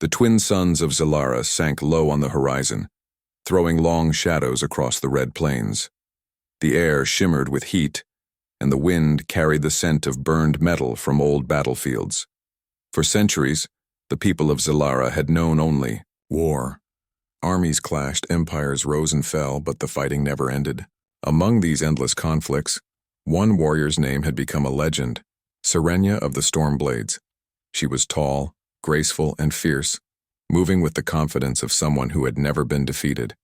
The twin suns of Zilara sank low on the horizon, throwing long shadows across the red plains. The air shimmered with heat, and the wind carried the scent of burned metal from old battlefields. For centuries, the people of Zilara had known only war. Armies clashed, empires rose and fell, but the fighting never ended. Among these endless conflicts, one warrior's name had become a legend, Sirenia of the Stormblades. She was tall, graceful, and fierce, moving with the confidence of someone who had never been defeated.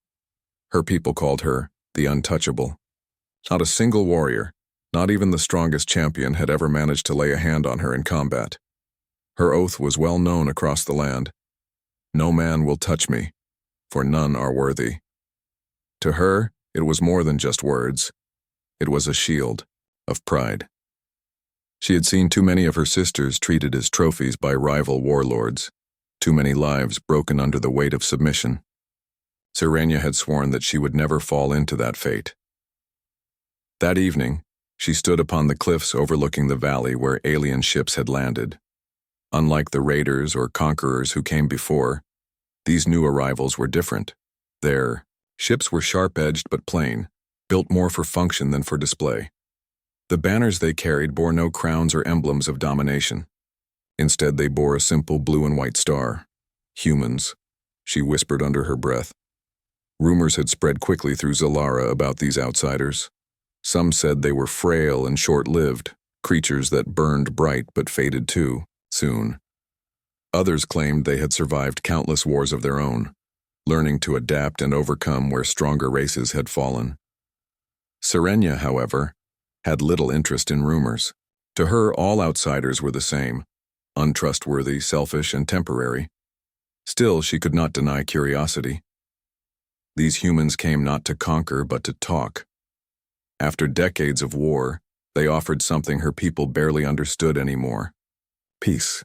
Her people called her the Untouchable. Not a single warrior, not even the strongest champion, had ever managed to lay a hand on her in combat. Her oath was well known across the land. No man will touch me, for none are worthy. To her, it was more than just words. It was a shield of pride. She had seen too many of her sisters treated as trophies by rival warlords, too many lives broken under the weight of submission. Sirenia had sworn that she would never fall into that fate. That evening, she stood upon the cliffs overlooking the valley where alien ships had landed. Unlike the raiders or conquerors who came before, these new arrivals were different. Their ships were sharp-edged but plain, built more for function than for display. The banners they carried bore no crowns or emblems of domination. Instead, they bore a simple blue and white star. Humans, she whispered under her breath. Rumors had spread quickly through Zilara about these outsiders. Some said they were frail and short-lived, creatures that burned bright but faded too soon. Others claimed they had survived countless wars of their own, learning to adapt and overcome where stronger races had fallen. Sirenia, however, had little interest in rumors. To her, all outsiders were the same, untrustworthy, selfish, and temporary. Still, she could not deny curiosity. These humans came not to conquer, but to talk. After decades of war, they offered something her people barely understood anymore: peace.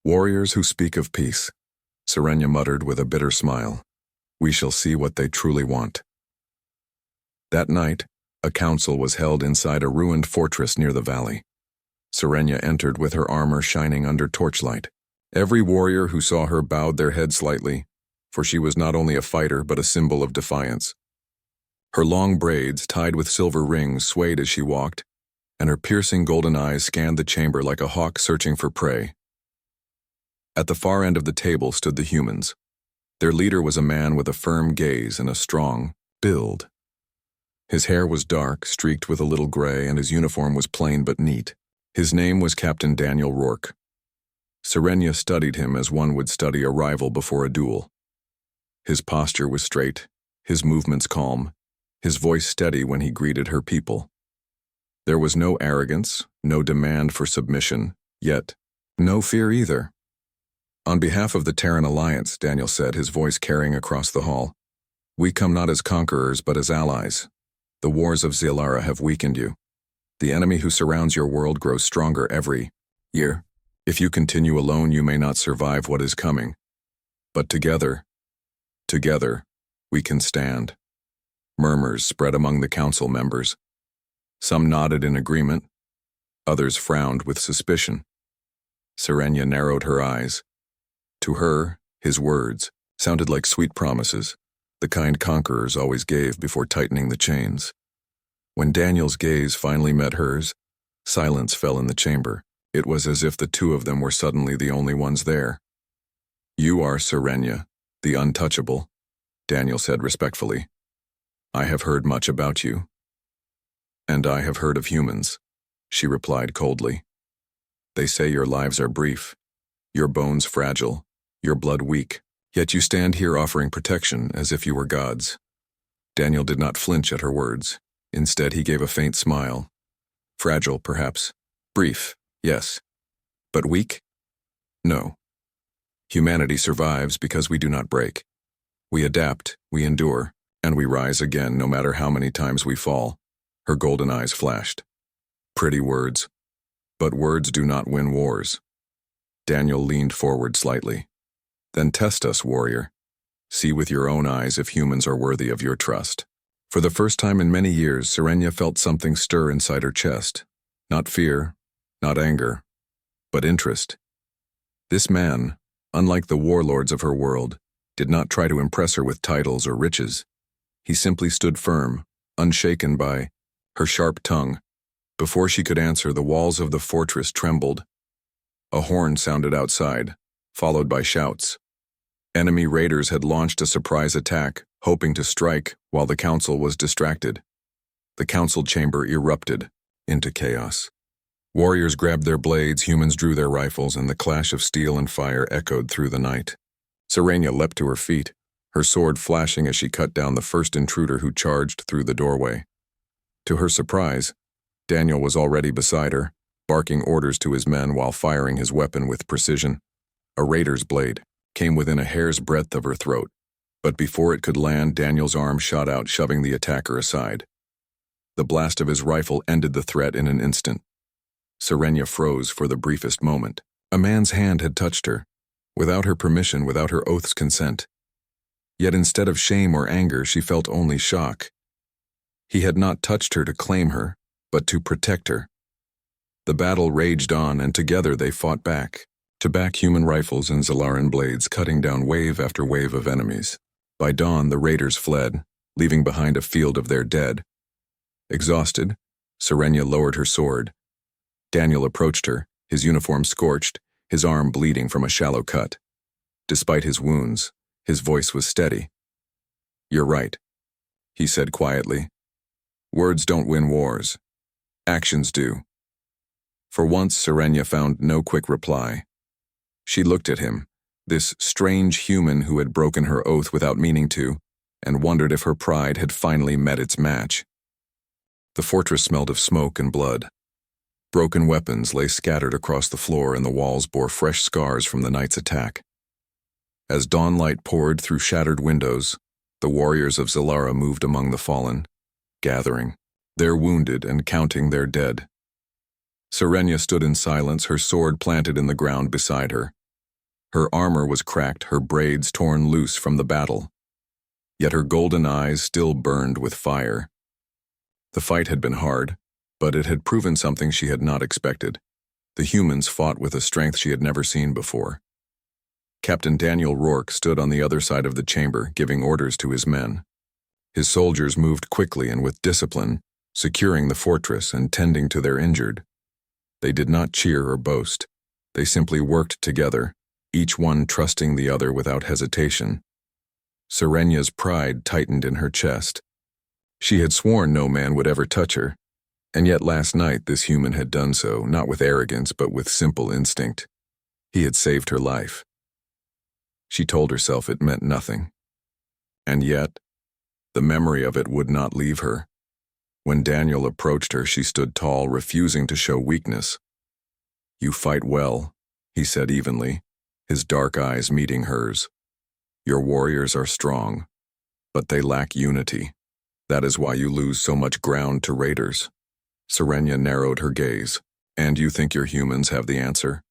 Warriors who speak of peace, Sirenia muttered with a bitter smile. We shall see what they truly want. That night, a council was held inside a ruined fortress near the valley. Sirenia entered with her armor shining under torchlight. Every warrior who saw her bowed their head slightly, for she was not only a fighter but a symbol of defiance. Her long braids, tied with silver rings, swayed as she walked, and her piercing golden eyes scanned the chamber like a hawk searching for prey. At the far end of the table stood the humans. Their leader was a man with a firm gaze and a strong build. His hair was dark, streaked with a little gray, and his uniform was plain but neat. His name was Captain Daniel Rourke. Sirenia studied him as one would study a rival before a duel. His posture was straight, his movements calm, his voice steady when he greeted her people. There was no arrogance, no demand for submission, yet no fear either. On behalf of the Terran Alliance, Daniel said, his voice carrying across the hall, we come not as conquerors but as allies. The wars of Zilara have weakened you. The enemy who surrounds your world grows stronger every year. If you continue alone, you may not survive what is coming. But together, we can stand. Murmurs spread among the council members. Some nodded in agreement. Others frowned with suspicion. Sirenia narrowed her eyes. To her, his words sounded like sweet promises, the kind conquerors always gave before tightening the chains. When Daniel's gaze finally met hers, silence fell in the chamber. It was as if the two of them were suddenly the only ones there. You are Sirenia, the Untouchable, Daniel said respectfully. I have heard much about you. And I have heard of humans, she replied coldly. They say your lives are brief, your bones fragile, your blood weak. Yet you stand here offering protection as if you were gods. Daniel did not flinch at her words. Instead, he gave a faint smile. Fragile, perhaps. Brief, yes. But weak? No. Humanity survives because we do not break. We adapt, we endure, and we rise again no matter how many times we fall. Her golden eyes flashed. Pretty words. But words do not win wars. Daniel leaned forward slightly. Then test us, warrior. See with your own eyes if humans are worthy of your trust. For the first time in many years, Sirenia felt something stir inside her chest. Not fear, not anger, but interest. This man, unlike the warlords of her world, did not try to impress her with titles or riches. He simply stood firm, unshaken by her sharp tongue. Before she could answer, the walls of the fortress trembled. A horn sounded outside, followed by shouts. Enemy raiders had launched a surprise attack, hoping to strike while the council was distracted. The council chamber erupted into chaos. Warriors grabbed their blades, humans drew their rifles, and the clash of steel and fire echoed through the night. Sirenia leapt to her feet, her sword flashing as she cut down the first intruder who charged through the doorway. To her surprise, Daniel was already beside her, barking orders to his men while firing his weapon with precision. A raider's blade came within a hair's breadth of her throat, but before it could land, Daniel's arm shot out, shoving the attacker aside. The blast of his rifle ended the threat in an instant. Sirenia froze for the briefest moment. A man's hand had touched her, without her permission, without her oath's consent. Yet instead of shame or anger, she felt only shock. He had not touched her to claim her, but to protect her. The battle raged on, and together they fought back. To back, human rifles and Zalaran blades cutting down wave after wave of enemies. By dawn, the raiders fled, leaving behind a field of their dead. Exhausted, Sirenia lowered her sword. Daniel approached her, his uniform scorched, his arm bleeding from a shallow cut. Despite his wounds, his voice was steady. "You're right," he said quietly. "Words don't win wars. Actions do." For once, Sirenia found no quick reply. She looked at him, this strange human who had broken her oath without meaning to, and wondered if her pride had finally met its match. The fortress smelled of smoke and blood. Broken weapons lay scattered across the floor, and the walls bore fresh scars from the night's attack. As dawnlight poured through shattered windows, the warriors of Zalara moved among the fallen, gathering their wounded and counting their dead. Sirenia stood in silence, her sword planted in the ground beside her. Her armor was cracked, her braids torn loose from the battle. Yet her golden eyes still burned with fire. The fight had been hard, but it had proven something she had not expected. The humans fought with a strength she had never seen before. Captain Daniel Rourke stood on the other side of the chamber, giving orders to his men. His soldiers moved quickly and with discipline, securing the fortress and tending to their injured. They did not cheer or boast. They simply worked together, each one trusting the other without hesitation. Sirenia's pride tightened in her chest. She had sworn no man would ever touch her, and yet last night this human had done so, not with arrogance but with simple instinct. He had saved her life. She told herself it meant nothing. And yet, the memory of it would not leave her. When Daniel approached her, she stood tall, refusing to show weakness. "You fight well," he said evenly, his dark eyes meeting hers. "Your warriors are strong, but they lack unity. That is why you lose so much ground to raiders." Sirenia narrowed her gaze. "And you think your humans have the answer?"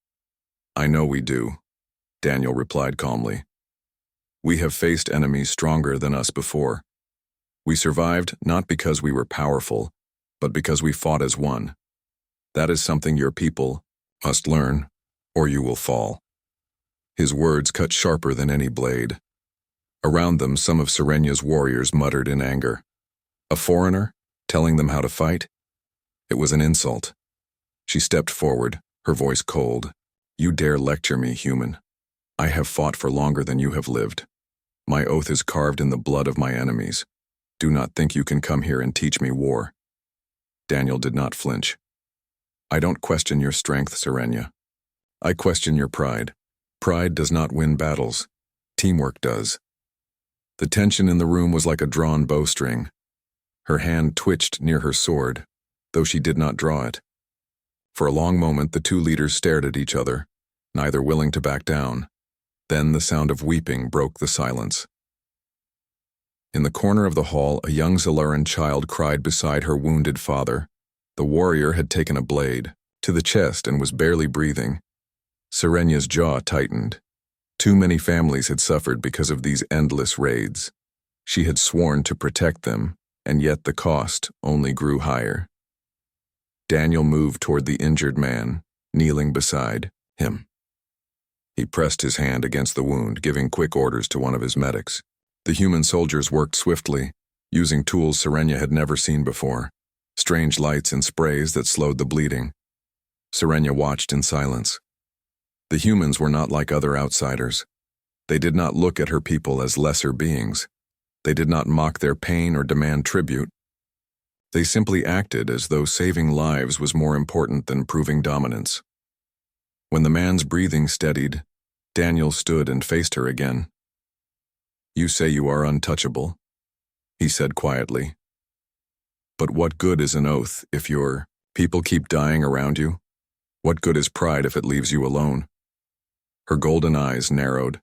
"I know we do," Daniel replied calmly. "We have faced enemies stronger than us before. We survived not because we were powerful, but because we fought as one. That is something your people must learn, or you will fall." His words cut sharper than any blade. Around them, some of Sirenia's warriors muttered in anger. A foreigner, telling them how to fight? It was an insult. She stepped forward, her voice cold. "You dare lecture me, human? I have fought for longer than you have lived. My oath is carved in the blood of my enemies. Do not think you can come here and teach me war." Daniel did not flinch. "I don't question your strength, Sirenia. I question your pride. Pride does not win battles. Teamwork does." The tension in the room was like a drawn bowstring. Her hand twitched near her sword, though she did not draw it. For a long moment, the two leaders stared at each other, neither willing to back down. Then the sound of weeping broke the silence. In the corner of the hall, a young Zalaran child cried beside her wounded father. The warrior had taken a blade to the chest and was barely breathing. Sirenia's jaw tightened. Too many families had suffered because of these endless raids. She had sworn to protect them, and yet the cost only grew higher. Daniel moved toward the injured man, kneeling beside him. He pressed his hand against the wound, giving quick orders to one of his medics. The human soldiers worked swiftly, using tools Serenia had never seen before, strange lights and sprays that slowed the bleeding. Serenia watched in silence. The humans were not like other outsiders. They did not look at her people as lesser beings. They did not mock their pain or demand tribute. They simply acted as though saving lives was more important than proving dominance. When the man's breathing steadied, Daniel stood and faced her again. "You say you are untouchable," he said quietly. "But what good is an oath if your people keep dying around you? What good is pride if it leaves you alone?" Her golden eyes narrowed.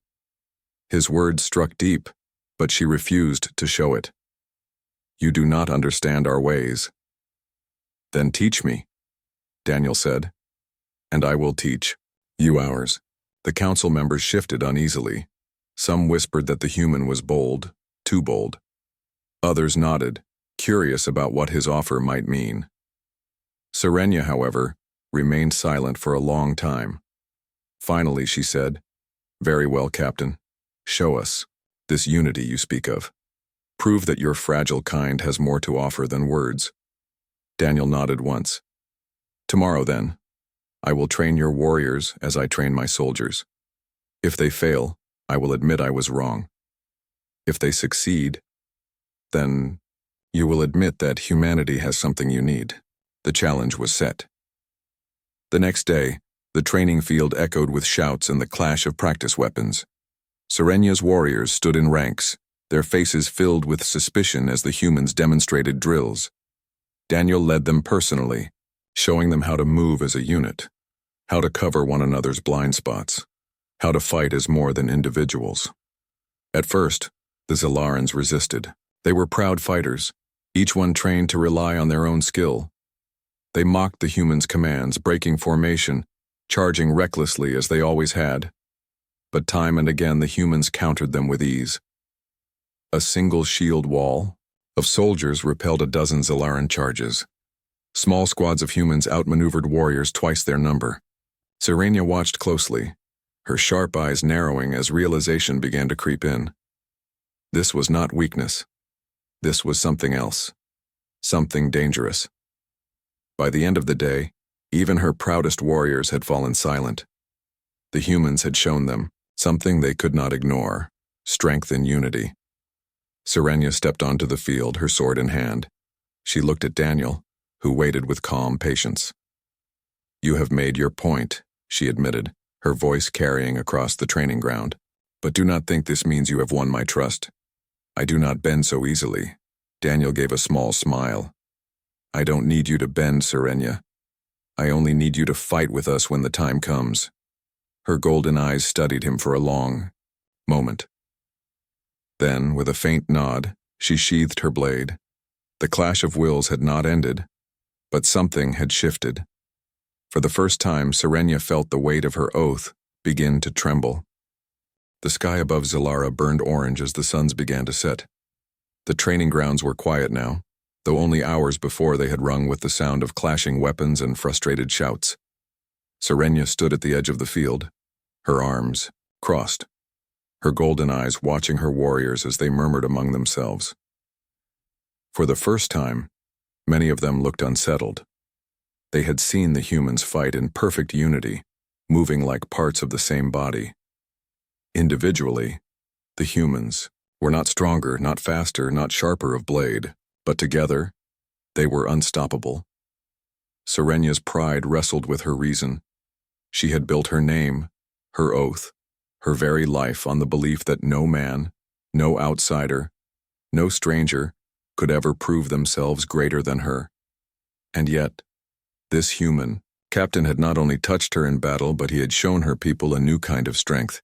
His words struck deep, but she refused to show it. "You do not understand our ways." "Then teach me," Daniel said, "and I will teach you ours." The council members shifted uneasily. Some whispered that the human was bold, too bold. Others nodded, curious about what his offer might mean. Serenia, however, remained silent for a long time. Finally, she said, "Very well, Captain. Show us this unity you speak of. Prove that your fragile kind has more to offer than words." Daniel nodded once. "Tomorrow, then, I will train your warriors as I train my soldiers. If they fail, I will admit I was wrong. If they succeed, then you will admit that humanity has something you need." The challenge was set. The next day, the training field echoed with shouts and the clash of practice weapons. Serenia's warriors stood in ranks, their faces filled with suspicion as the humans demonstrated drills. Daniel led them personally, showing them how to move as a unit, how to cover one another's blind spots, how to fight as more than individuals. At first, the Zalarans resisted. They were proud fighters, each one trained to rely on their own skill. They mocked the humans' commands, breaking formation, charging recklessly as they always had. But time and again the humans countered them with ease. A single shield wall of soldiers repelled a dozen Zalaran charges. Small squads of humans outmaneuvered warriors twice their number. Serenia watched closely, her sharp eyes narrowing as realization began to creep in. This was not weakness. This was something else. Something dangerous. By the end of the day, even her proudest warriors had fallen silent. The humans had shown them something they could not ignore: strength in unity. Serenia stepped onto the field, her sword in hand. She looked at Daniel, who waited with calm patience. "You have made your point," she admitted, her voice carrying across the training ground. "But do not think this means you have won my trust. I do not bend so easily." Daniel gave a small smile. "I don't need you to bend, Serenia. I only need you to fight with us when the time comes." Her golden eyes studied him for a long moment. Then, with a faint nod, she sheathed her blade. The clash of wills had not ended, but something had shifted. For the first time, Serenia felt the weight of her oath begin to tremble. The sky above Zalara burned orange as the suns began to set. The training grounds were quiet now, though only hours before they had rung with the sound of clashing weapons and frustrated shouts. Serenia stood at the edge of the field, her arms crossed, her golden eyes watching her warriors as they murmured among themselves. For the first time, many of them looked unsettled. They had seen the humans fight in perfect unity, moving like parts of the same body. Individually, the humans were not stronger, not faster, not sharper of blade, but together, they were unstoppable. Serenia's pride wrestled with her reason. She had built her name, her oath, her very life on the belief that no man, no outsider, no stranger could ever prove themselves greater than her. And yet, this human captain had not only touched her in battle, but he had shown her people a new kind of strength.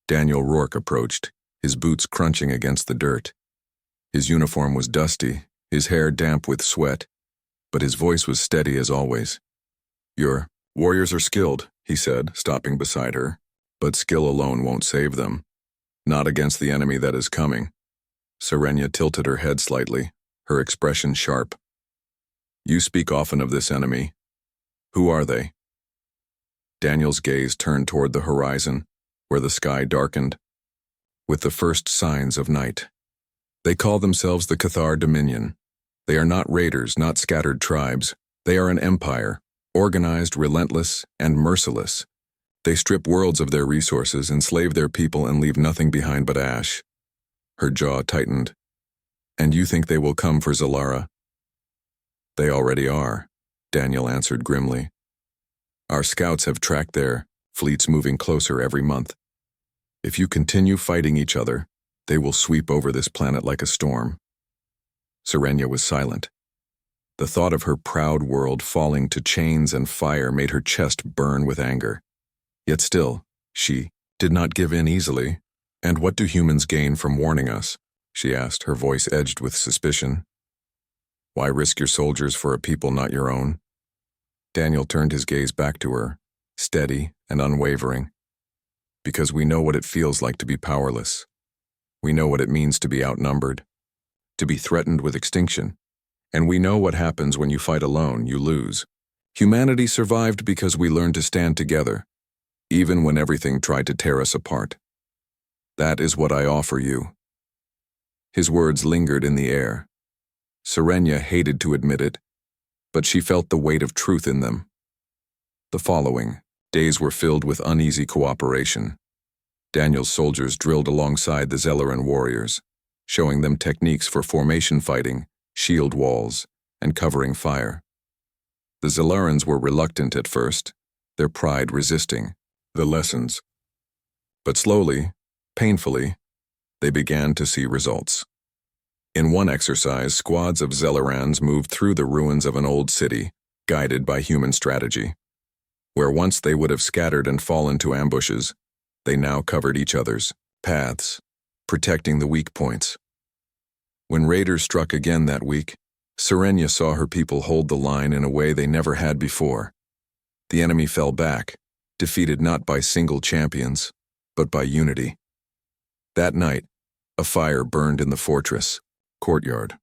Daniel Rourke approached, his boots crunching against the dirt. His uniform was dusty, his hair damp with sweat, but his voice was steady as always. "Your warriors are skilled," he said, stopping beside her, "but skill alone won't save them. Not against the enemy that is coming." Serenia tilted her head slightly, her expression sharp. "You speak often of this enemy. Who are they?" Daniel's gaze turned toward the horizon, where the sky darkened with the first signs of night. They call themselves the Cathar Dominion. They are not raiders, not scattered tribes. They are an empire, organized, relentless, and merciless. They strip worlds of their resources, enslave their people, and leave nothing behind but ash. Her jaw tightened. And you think they will come for Zalara? They already are, Daniel answered grimly. Our scouts have tracked their fleets moving closer every month. If you continue fighting each other, they will sweep over this planet like a storm. Serenia was silent. The thought of her proud world falling to chains and fire made her chest burn with anger. Yet still, she did not give in easily. And what do humans gain from warning us? She asked, her voice edged with suspicion. Why risk your soldiers for a people not your own? Daniel turned his gaze back to her, steady and unwavering. Because we know what it feels like to be powerless. We know what it means to be outnumbered, to be threatened with extinction. And we know what happens when you fight alone, you lose. Humanity survived because we learned to stand together, even when everything tried to tear us apart. That is what I offer you. His words lingered in the air. Serenia hated to admit it, but she felt the weight of truth in them. The following days were filled with uneasy cooperation. Daniel's soldiers drilled alongside the Zelaran warriors, showing them techniques for formation fighting, shield walls, and covering fire. The Zelarans were reluctant at first, their pride resisting the lessons. But slowly, painfully, they began to see results. In one exercise, squads of Zelarans moved through the ruins of an old city, guided by human strategy. Where once they would have scattered and fallen to ambushes, they now covered each other's paths, protecting the weak points. When raiders struck again that week, Serenia saw her people hold the line in a way they never had before. The enemy fell back, defeated not by single champions, but by unity. That night, a fire burned in the fortress courtyard.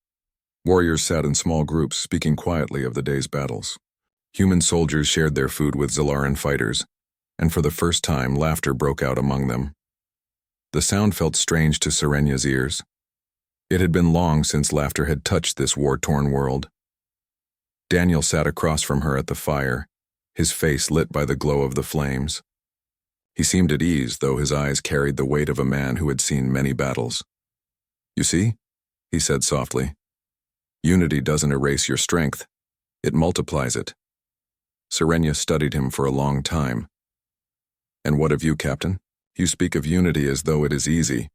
Warriors sat in small groups, speaking quietly of the day's battles. Human soldiers shared their food with Zelaran fighters, and for the first time, laughter broke out among them. The sound felt strange to Serenia's ears. It had been long since laughter had touched this war-torn world. Daniel sat across from her at the fire, his face lit by the glow of the flames. He seemed at ease, though his eyes carried the weight of a man who had seen many battles. You see, he said softly, unity doesn't erase your strength, it multiplies it. Serenia studied him for a long time. And what of you, Captain? You speak of unity as though it is easy.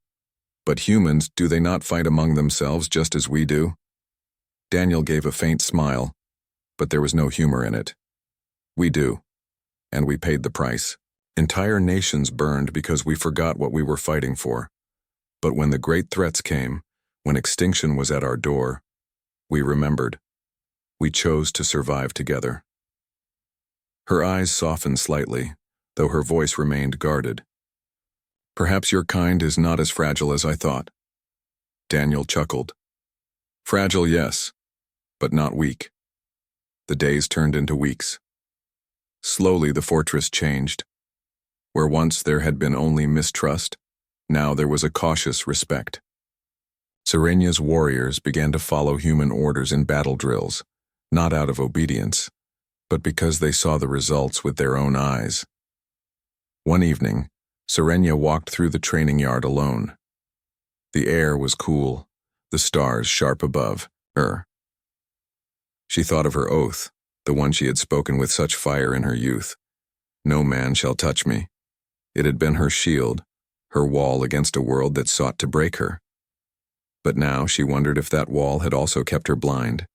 But humans, do they not fight among themselves just as we do? Daniel gave a faint smile, but there was no humor in it. We do, and we paid the price. Entire nations burned because we forgot what we were fighting for. But when the great threats came, when extinction was at our door, we remembered. We chose to survive together. Her eyes softened slightly, though her voice remained guarded. Perhaps your kind is not as fragile as I thought. Daniel chuckled. Fragile, yes, but not weak. The days turned into weeks. Slowly the fortress changed. Where once there had been only mistrust, now there was a cautious respect. Serenia's warriors began to follow human orders in battle drills, not out of obedience, but because they saw the results with their own eyes. One evening, Serenia walked through the training yard alone. The air was cool, the stars sharp above her. She thought of her oath, the one she had spoken with such fire in her youth. No man shall touch me. It had been her shield, her wall against a world that sought to break her. But now she wondered if that wall had also kept her blind.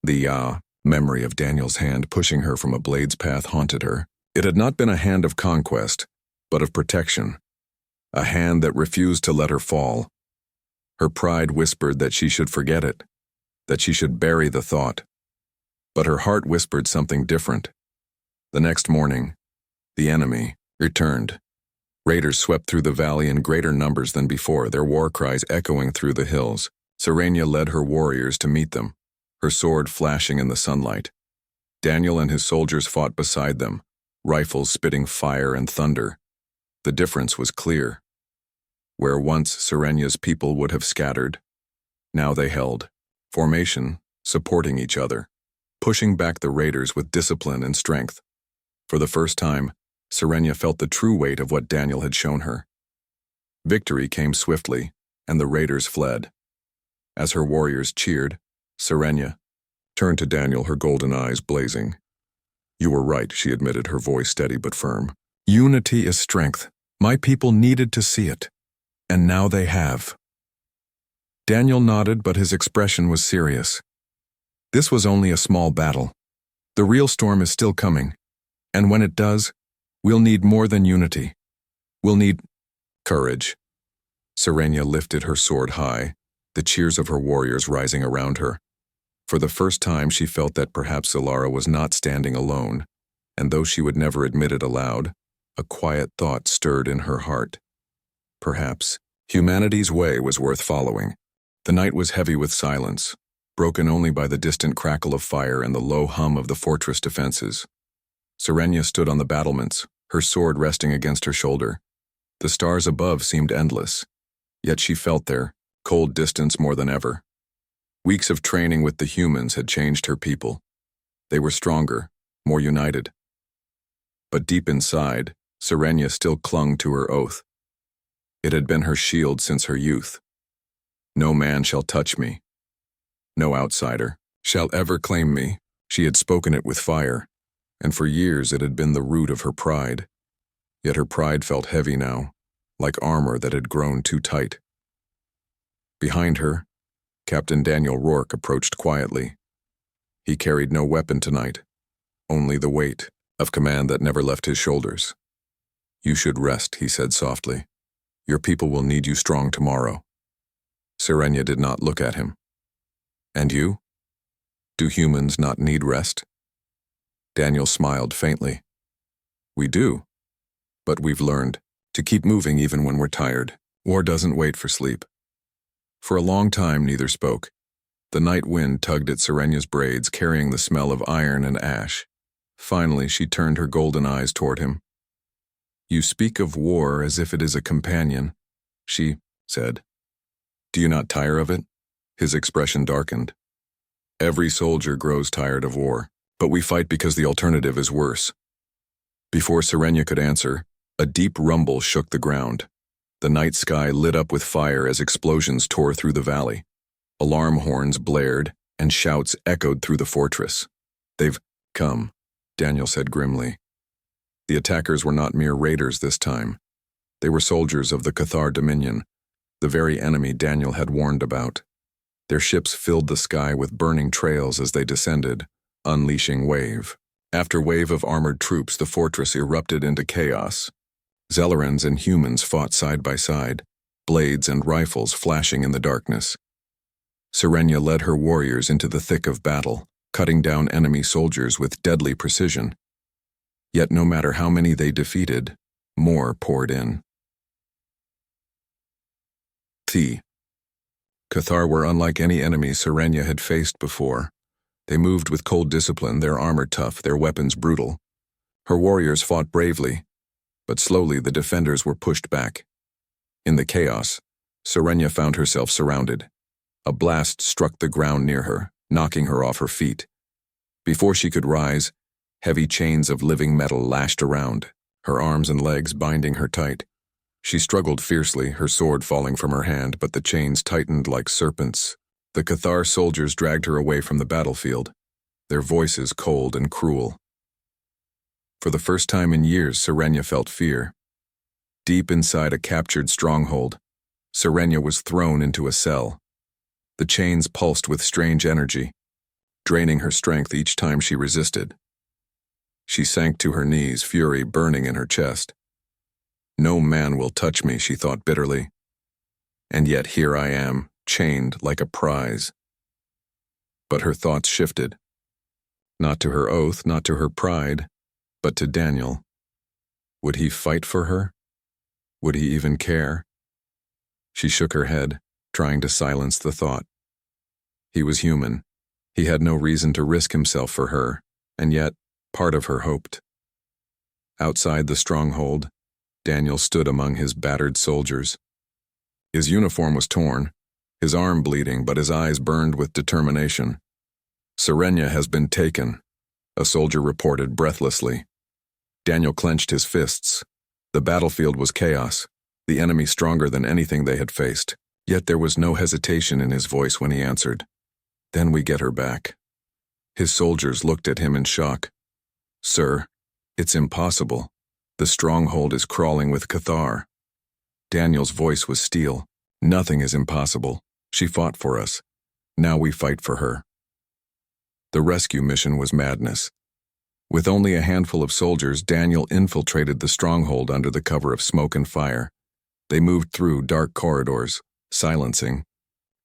The memory of Daniel's hand pushing her from a blade's path haunted her. It had not been a hand of conquest, but of protection. A hand that refused to let her fall. Her pride whispered that she should forget it, that she should bury the thought. But her heart whispered something different. The next morning, the enemy returned. Raiders swept through the valley in greater numbers than before, their war cries echoing through the hills. Serenia led her warriors to meet them, her sword flashing in the sunlight. Daniel and his soldiers fought beside them, rifles spitting fire and thunder. The difference was clear. Where once Serenya's people would have scattered, now they held formation, supporting each other, pushing back the raiders with discipline and strength. For the first time, Serenya felt the true weight of what Daniel had shown her. Victory came swiftly, and the raiders fled. As her warriors cheered, Serenya turned to Daniel, her golden eyes blazing. "You were right," she admitted, her voice steady but firm. "Unity is strength. My people needed to see it, and now they have." Daniel nodded, but his expression was serious. This was only a small battle. The real storm is still coming, and when it does, we'll need more than unity. We'll need courage. Serenya lifted her sword high, the cheers of her warriors rising around her. For the first time, she felt that perhaps Zilara was not standing alone, and though she would never admit it aloud, a quiet thought stirred in her heart. Perhaps humanity's way was worth following. The night was heavy with silence, broken only by the distant crackle of fire and the low hum of the fortress defenses. Serenya stood on the battlements, her sword resting against her shoulder. The stars above seemed endless, yet she felt their cold distance more than ever. Weeks of training with the humans had changed her people. They were stronger, more united. But deep inside, Serenya still clung to her oath. It had been her shield since her youth. "No man shall touch me. No outsider shall ever claim me." She had spoken it with fire, and for years it had been the root of her pride. Yet her pride felt heavy now, like armor that had grown too tight. Behind her, Captain Daniel Rourke approached quietly. He carried no weapon tonight, only the weight of command that never left his shoulders. "You should rest," he said softly. "Your people will need you strong tomorrow." Serenya did not look at him. "And you? Do humans not need rest?" Daniel smiled faintly. "We do, but we've learned to keep moving even when we're tired. War doesn't wait for sleep." For a long time, neither spoke. The night wind tugged at Serenya's braids, carrying the smell of iron and ash. Finally, she turned her golden eyes toward him. "You speak of war as if it is a companion," she said. "Do you not tire of it?" His expression darkened. "Every soldier grows tired of war, but we fight because the alternative is worse." Before Serenya could answer, a deep rumble shook the ground. The night sky lit up with fire as explosions tore through the valley. Alarm horns blared, and shouts echoed through the fortress. "They've come," Daniel said grimly. The attackers were not mere raiders this time. They were soldiers of the Cathar Dominion, the very enemy Daniel had warned about. Their ships filled the sky with burning trails as they descended, unleashing wave after wave of armored troops. The fortress erupted into chaos. Zellarans and humans fought side by side, blades and rifles flashing in the darkness. Serenya led her warriors into the thick of battle, cutting down enemy soldiers with deadly precision. Yet no matter how many they defeated, more poured in. Cathar were unlike any enemy Serenya had faced before. They moved with cold discipline, their armor tough, their weapons brutal. Her warriors fought bravely, but slowly the defenders were pushed back. In the chaos, Serenya found herself surrounded. A blast struck the ground near her, knocking her off her feet. Before she could rise, heavy chains of living metal lashed around, her arms and legs binding her tight. She struggled fiercely, her sword falling from her hand, but the chains tightened like serpents. The Cathar soldiers dragged her away from the battlefield, their voices cold and cruel. For the first time in years, Serenya felt fear. Deep inside a captured stronghold, Serenya was thrown into a cell. The chains pulsed with strange energy, draining her strength each time she resisted. She sank to her knees, fury burning in her chest. "No man will touch me," she thought bitterly. And yet here I am, chained like a prize. But her thoughts shifted. Not to her oath, not to her pride, but to Daniel. Would he fight for her? Would he even care? She shook her head, trying to silence the thought. He was human. He had no reason to risk himself for her, and yet part of her hoped. Outside the stronghold, Daniel stood among his battered soldiers. His uniform was torn, his arm bleeding, but his eyes burned with determination. "Serenia has been taken," a soldier reported breathlessly. Daniel clenched his fists. The battlefield was chaos, the enemy stronger than anything they had faced. Yet there was no hesitation in his voice when he answered, "Then we get her back." His soldiers looked at him in shock. "Sir, it's impossible. The stronghold is crawling with Cathar." Daniel's voice was steel. "Nothing is impossible. She fought for us. Now we fight for her." The rescue mission was madness. With only a handful of soldiers, Daniel infiltrated the stronghold under the cover of smoke and fire. They moved through dark corridors, silencing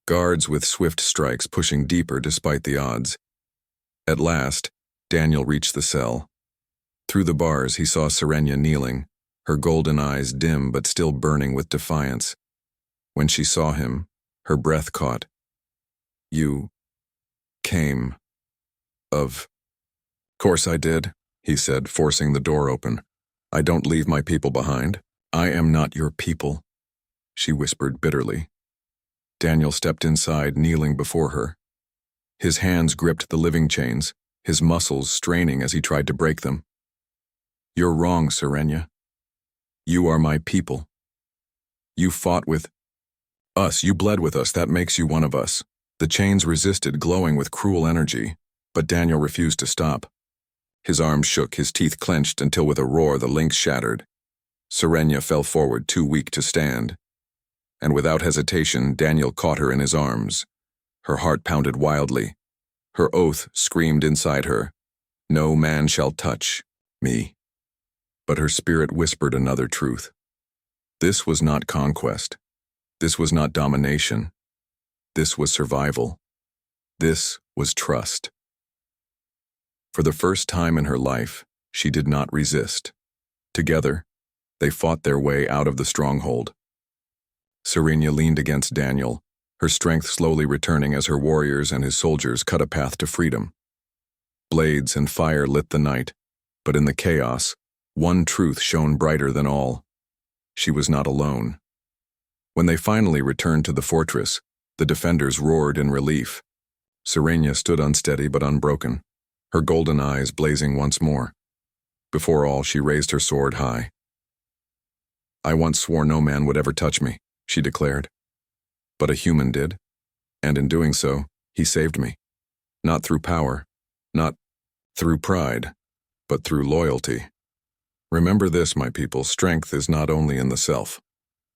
guards with swift strikes pushing deeper despite the odds. At last, Daniel reached the cell. Through the bars, he saw Serenia kneeling, her golden eyes dim but still burning with defiance. When she saw him, her breath caught. "You came of..." "Course I did," he said, forcing the door open. "I don't leave my people behind. I am not your people," she whispered bitterly. Daniel stepped inside, kneeling before her. His hands gripped the living chains, his muscles straining as he tried to break them. "You're wrong, Serenia. You are my people. You fought with us, you bled with us, that makes you one of us." The chains resisted, glowing with cruel energy, but Daniel refused to stop. His arms shook, his teeth clenched, until with a roar the links shattered. Serenia fell forward, too weak to stand. And without hesitation, Daniel caught her in his arms. Her heart pounded wildly. Her oath screamed inside her, "No man shall touch me." But her spirit whispered another truth. This was not conquest. This was not domination. This was survival. This was trust. For the first time in her life, she did not resist. Together, they fought their way out of the stronghold. Serenia leaned against Daniel, her strength slowly returning as her warriors and his soldiers cut a path to freedom. Blades and fire lit the night, but in the chaos, one truth shone brighter than all. She was not alone. When they finally returned to the fortress, the defenders roared in relief. Serenia stood unsteady but unbroken, her golden eyes blazing once more. Before all, she raised her sword high. "I once swore no man would ever touch me," she declared. "But a human did, and in doing so, he saved me. Not through power, not through pride, but through loyalty. Remember this, my people, strength is not only in the self.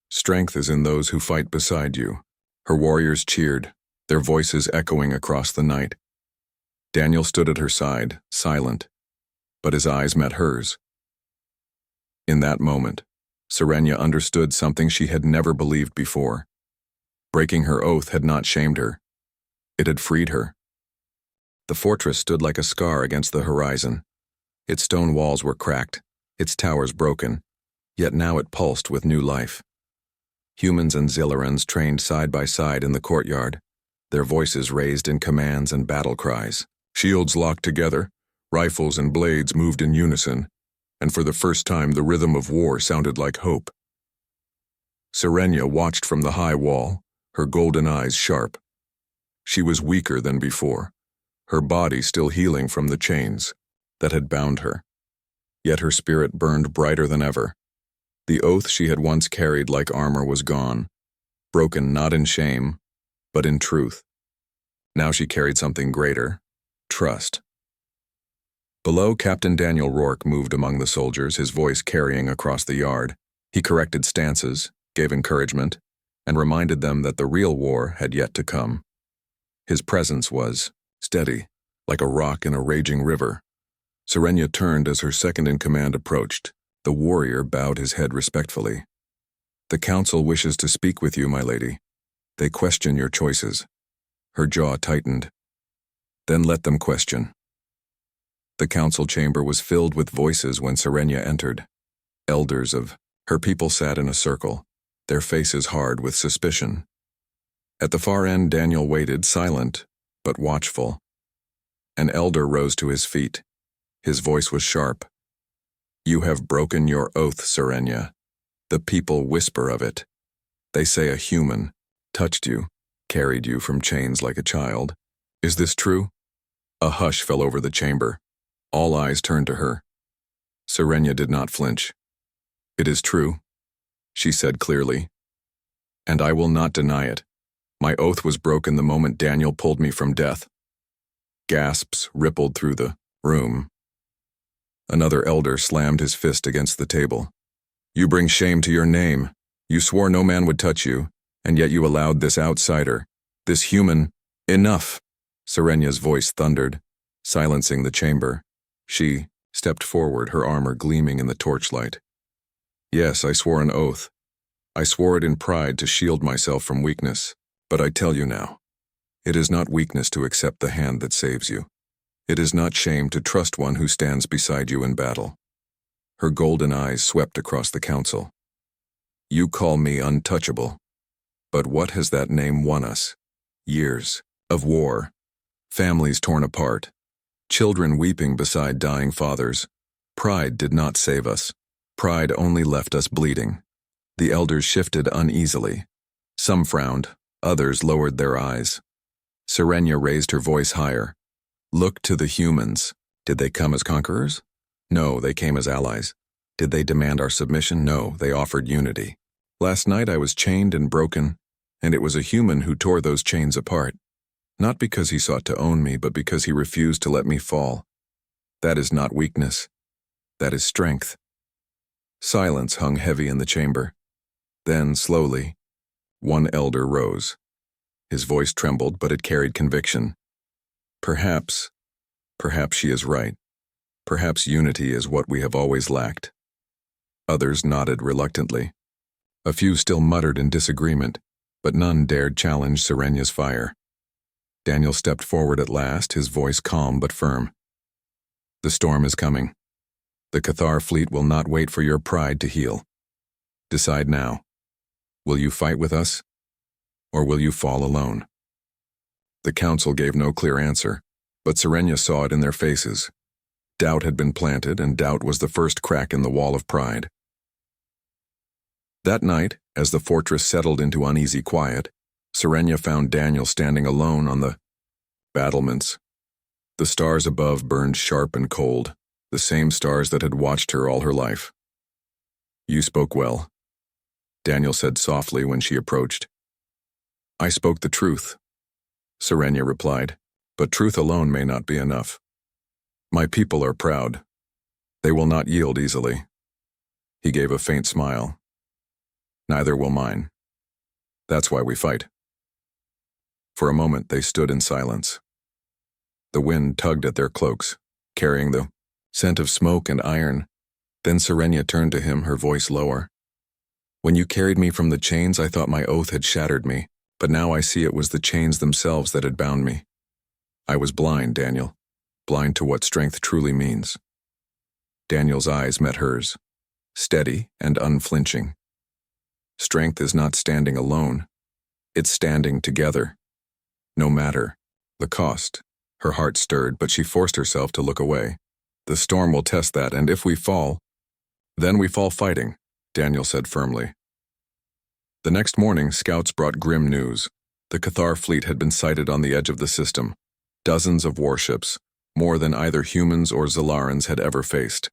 Strength is in those who fight beside you." Her warriors cheered, their voices echoing across the night. Daniel stood at her side, silent, but his eyes met hers. In that moment, Serenia understood something she had never believed before. Breaking her oath had not shamed her. It had freed her. The fortress stood like a scar against the horizon. Its stone walls were cracked, its towers broken, yet now it pulsed with new life. Humans and Zillarans trained side by side in the courtyard, their voices raised in commands and battle cries. Shields locked together, rifles and blades moved in unison, and for the first time the rhythm of war sounded like hope. Serenia watched from the high wall, her golden eyes sharp. She was weaker than before, her body still healing from the chains that had bound her. Yet her spirit burned brighter than ever. The oath she had once carried like armor was gone, broken not in shame, but in truth. Now she carried something greater, trust. Below, Captain Daniel Rourke moved among the soldiers, his voice carrying across the yard. He corrected stances, gave encouragement, and reminded them that the real war had yet to come. His presence was steady, like a rock in a raging river. Serenia turned as her second-in-command approached. The warrior bowed his head respectfully. "The council wishes to speak with you, my lady. They question your choices." Her jaw tightened. "Then let them question." The council chamber was filled with voices when Serenia entered. Elders of her people sat in a circle, their faces hard with suspicion. At the far end, Daniel waited, silent but watchful. An elder rose to his feet. His voice was sharp. "You have broken your oath, Serenia. The people whisper of it. They say a human touched you, carried you from chains like a child. Is this true? A hush fell over the chamber. All eyes turned to her. Serenia did not flinch. It is true, she said clearly. And I will not deny it. My oath was broken the moment Daniel pulled me from death. Gasps rippled through the room. Another elder slammed his fist against the table. You bring shame to your name. You swore no man would touch you, and yet you allowed this outsider, this human. Enough! Serenia's voice thundered, silencing the chamber. She stepped forward, her armor gleaming in the torchlight. Yes, I swore an oath. I swore it in pride to shield myself from weakness. But I tell you now, it is not weakness to accept the hand that saves you. It is not shame to trust one who stands beside you in battle. Her golden eyes swept across the council. You call me untouchable. But what has that name won us? Years of war, families torn apart, children weeping beside dying fathers. Pride did not save us. Pride only left us bleeding. The elders shifted uneasily. Some frowned, others lowered their eyes. Serenia raised her voice higher. Look to the humans. Did they come as conquerors? No, they came as allies. Did they demand our submission? No, they offered unity. Last night I was chained and broken, and it was a human who tore those chains apart. Not because he sought to own me, but because he refused to let me fall. That is not weakness. That is strength. Silence hung heavy in the chamber. Then, slowly, one elder rose. His voice trembled, but it carried conviction. Perhaps she is right. Perhaps unity is what we have always lacked. Others nodded reluctantly. A few still muttered in disagreement, but none dared challenge Serenia's fire. Daniel stepped forward at last, his voice calm but firm. The storm is coming. The Cathar fleet will not wait for your pride to heal. Decide now. Will you fight with us, or will you fall alone? The council gave no clear answer, but Serenia saw it in their faces. Doubt had been planted, and doubt was the first crack in the wall of pride. That night, as the fortress settled into uneasy quiet, Serenia found Daniel standing alone on the battlements. The stars above burned sharp and cold, the same stars that had watched her all her life. You spoke well, Daniel said softly when she approached. I spoke the truth, Serenia replied, but truth alone may not be enough. My people are proud. They will not yield easily. He gave a faint smile. Neither will mine. That's why we fight. For a moment they stood in silence. The wind tugged at their cloaks, carrying the scent of smoke and iron. Then Serenia turned to him, her voice lower. When you carried me from the chains, I thought my oath had shattered me, but now I see it was the chains themselves that had bound me. I was blind, Daniel, blind to what strength truly means. Daniel's eyes met hers, steady and unflinching. Strength is not standing alone. It's standing together. No matter the cost. Her heart stirred, but she forced herself to look away. The storm will test that, and if we fall, then we fall fighting, Daniel said firmly. The next morning, scouts brought grim news. The Cathar fleet had been sighted on the edge of the system. Dozens of warships, more than either humans or Zalarans had ever faced.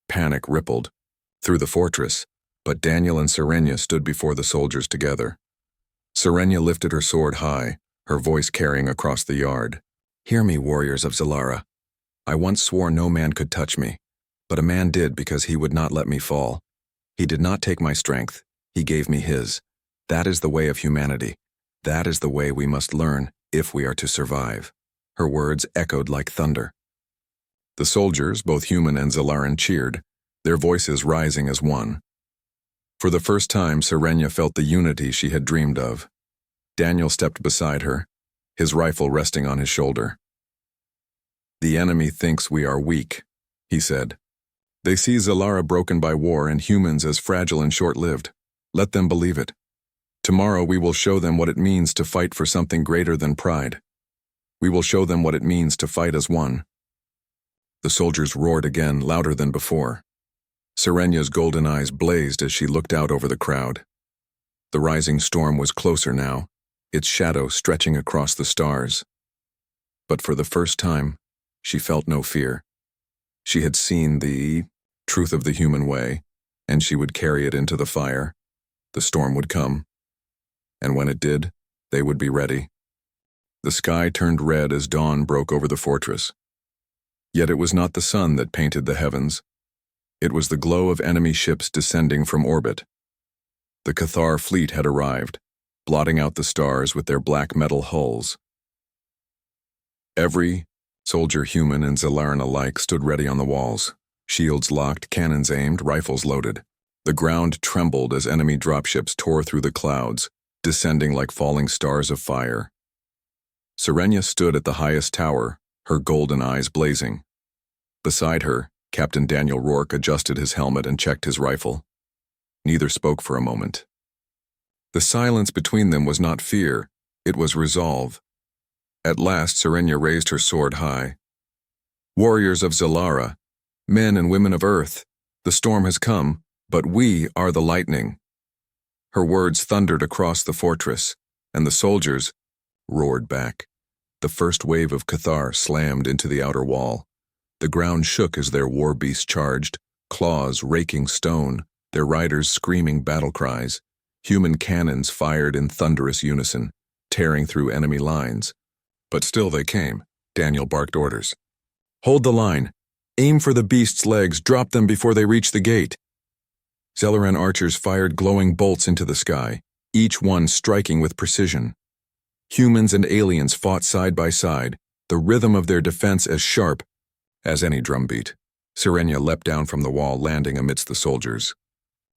Panic rippled through the fortress, but Daniel and Serenia stood before the soldiers together. Serenia lifted her sword high, her voice carrying across the yard. Hear me, warriors of Zalara. I once swore no man could touch me, but a man did because he would not let me fall. He did not take my strength, he gave me his. That is the way of humanity. That is the way we must learn if we are to survive. Her words echoed like thunder. The soldiers, both human and Zalaran, cheered, their voices rising as one. For the first time, Serenia felt the unity she had dreamed of. Daniel stepped beside her, his rifle resting on his shoulder. The enemy thinks we are weak, he said. They see Zalara broken by war and humans as fragile and short-lived. Let them believe it. Tomorrow we will show them what it means to fight for something greater than pride. We will show them what it means to fight as one. The soldiers roared again, louder than before. Serenya's golden eyes blazed as she looked out over the crowd. The rising storm was closer now, its shadow stretching across the stars. But for the first time, she felt no fear. She had seen the truth of the human way, and she would carry it into the fire. The storm would come, and when it did, they would be ready. The sky turned red as dawn broke over the fortress. Yet it was not the sun that painted the heavens. It was the glow of enemy ships descending from orbit. The Cathar fleet had arrived, blotting out the stars with their black metal hulls. Every soldier, human and Zalaran alike, stood ready on the walls, shields locked, cannons aimed, rifles loaded. The ground trembled as enemy dropships tore through the clouds, descending like falling stars of fire. Serenya stood at the highest tower, her golden eyes blazing. Beside her, Captain Daniel Rourke adjusted his helmet and checked his rifle. Neither spoke for a moment. The silence between them was not fear, it was resolve. At last, Serenya raised her sword high. "Warriors of Zalara, men and women of Earth, the storm has come, but we are the lightning." Her words thundered across the fortress, and the soldiers roared back. The first wave of Cathar slammed into the outer wall. The ground shook as their war beasts charged, claws raking stone, their riders screaming battle cries. Human cannons fired in thunderous unison, tearing through enemy lines. But still they came. Daniel barked orders. "Hold the line. Aim for the beasts' legs. Drop them before they reach the gate." Zalaran archers fired glowing bolts into the sky, each one striking with precision. Humans and aliens fought side by side, the rhythm of their defense as sharp as any drumbeat. Serenya leapt down from the wall, landing amidst the soldiers.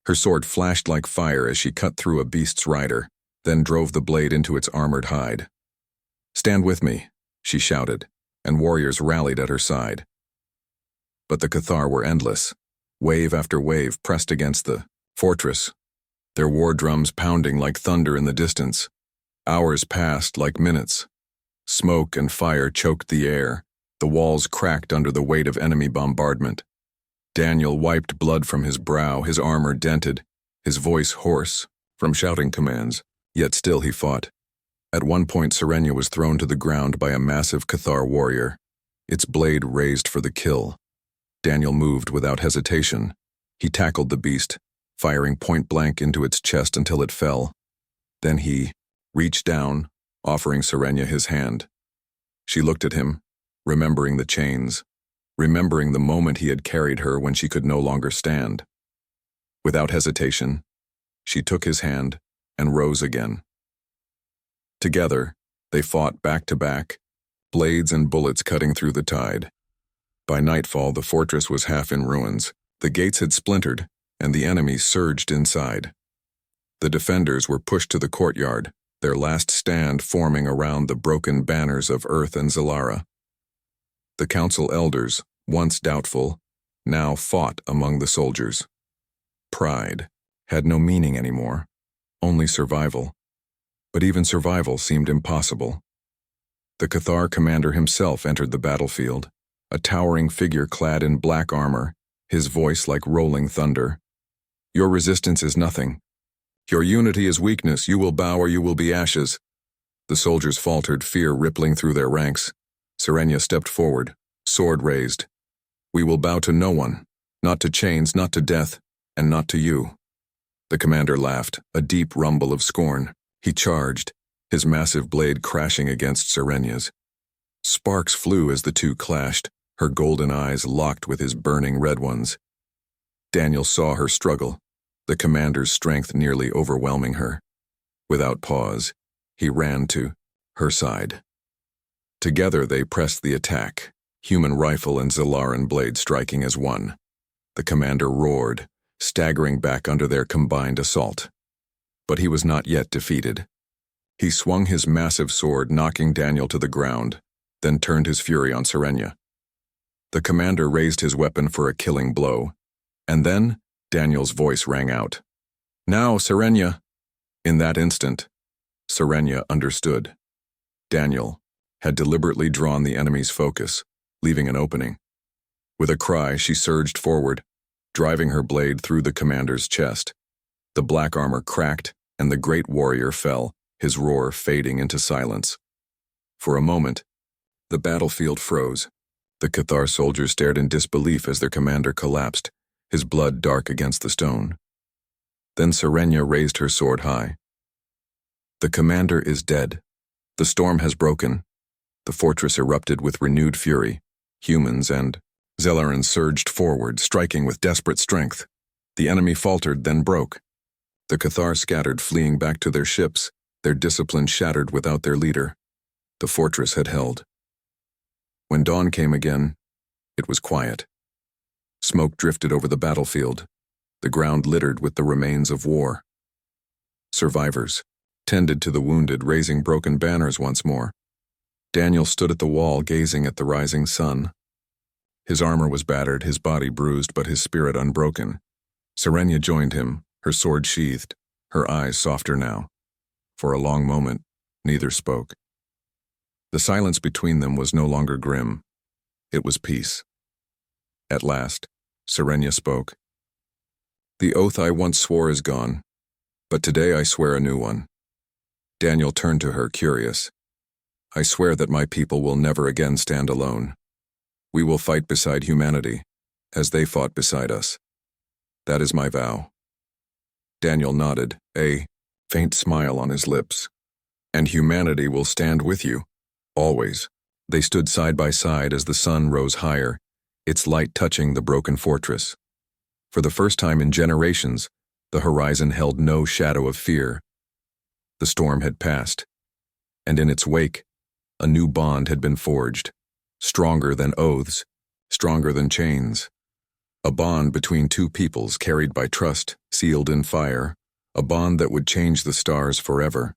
Her sword flashed like fire as she cut through a beast's rider, then drove the blade into its armored hide. "Stand with me," she shouted, and warriors rallied at her side. But the Cathar were endless. Wave after wave pressed against the fortress, their war drums pounding like thunder in the distance. Hours passed like minutes. Smoke and fire choked the air. The walls cracked under the weight of enemy bombardment. Daniel wiped blood from his brow, his armor dented, his voice hoarse from shouting commands, yet still he fought. At one point, Serenya was thrown to the ground by a massive Cathar warrior, its blade raised for the kill. Daniel moved without hesitation. He tackled the beast, firing point-blank into its chest until it fell. Then he reached down, offering Serenya his hand. She looked at him, remembering the chains, remembering the moment he had carried her when she could no longer stand. Without hesitation, she took his hand and rose again. Together, they fought back to back, blades and bullets cutting through the tide. By nightfall, the fortress was half in ruins. The gates had splintered, and the enemy surged inside. The defenders were pushed to the courtyard, their last stand forming around the broken banners of Earth and Zalara. The council elders, once doubtful, now fought among the soldiers. Pride had no meaning anymore, only survival. But even survival seemed impossible. The Cathar commander himself entered the battlefield, a towering figure clad in black armor, his voice like rolling thunder. "Your resistance is nothing. Your unity is weakness. You will bow or you will be ashes." The soldiers faltered, fear rippling through their ranks. Serenya stepped forward, sword raised. "We will bow to no one, not to chains, not to death, and not to you." The commander laughed, a deep rumble of scorn. He charged, his massive blade crashing against Serenya's. Sparks flew as the two clashed, her golden eyes locked with his burning red ones. Daniel saw her struggle, the commander's strength nearly overwhelming her. Without pause, he ran to her side. Together they pressed the attack, human rifle and Zalaran blade striking as one. The commander roared, staggering back under their combined assault. But he was not yet defeated. He swung his massive sword, knocking Daniel to the ground, then turned his fury on Serenya. The commander raised his weapon for a killing blow, and then Daniel's voice rang out. "Now, Serenya!" In that instant, Serenya understood. Daniel had deliberately drawn the enemy's focus, leaving an opening. With a cry, she surged forward, driving her blade through the commander's chest. The black armor cracked, and the great warrior fell, his roar fading into silence. For a moment, the battlefield froze. The Cathar soldiers stared in disbelief as their commander collapsed, his blood dark against the stone. Then Serenia raised her sword high. The commander is dead. The storm has broken. The fortress erupted with renewed fury. Humans and Zellarans surged forward, striking with desperate strength. The enemy faltered, then broke. The Cathar scattered, fleeing back to their ships, their discipline shattered without their leader. The fortress had held. When dawn came again, it was quiet. Smoke drifted over the battlefield, the ground littered with the remains of war. Survivors tended to the wounded, raising broken banners once more. Daniel stood at the wall, gazing at the rising sun. His armor was battered, his body bruised, but his spirit unbroken. Serenia joined him, her sword sheathed, her eyes softer now. For a long moment, neither spoke. The silence between them was no longer grim. It was peace. At last, Serenia spoke. "The oath I once swore is gone, but today I swear a new one." Daniel turned to her, curious. "I swear that my people will never again stand alone. We will fight beside humanity, as they fought beside us. That is my vow." Daniel nodded, a faint smile on his lips. "And humanity will stand with you, always." They stood side by side as the sun rose higher, its light touching the broken fortress. For the first time in generations, the horizon held no shadow of fear. The storm had passed, and in its wake, a new bond had been forged, stronger than oaths, stronger than chains. A bond between two peoples carried by trust, sealed in fire, a bond that would change the stars forever.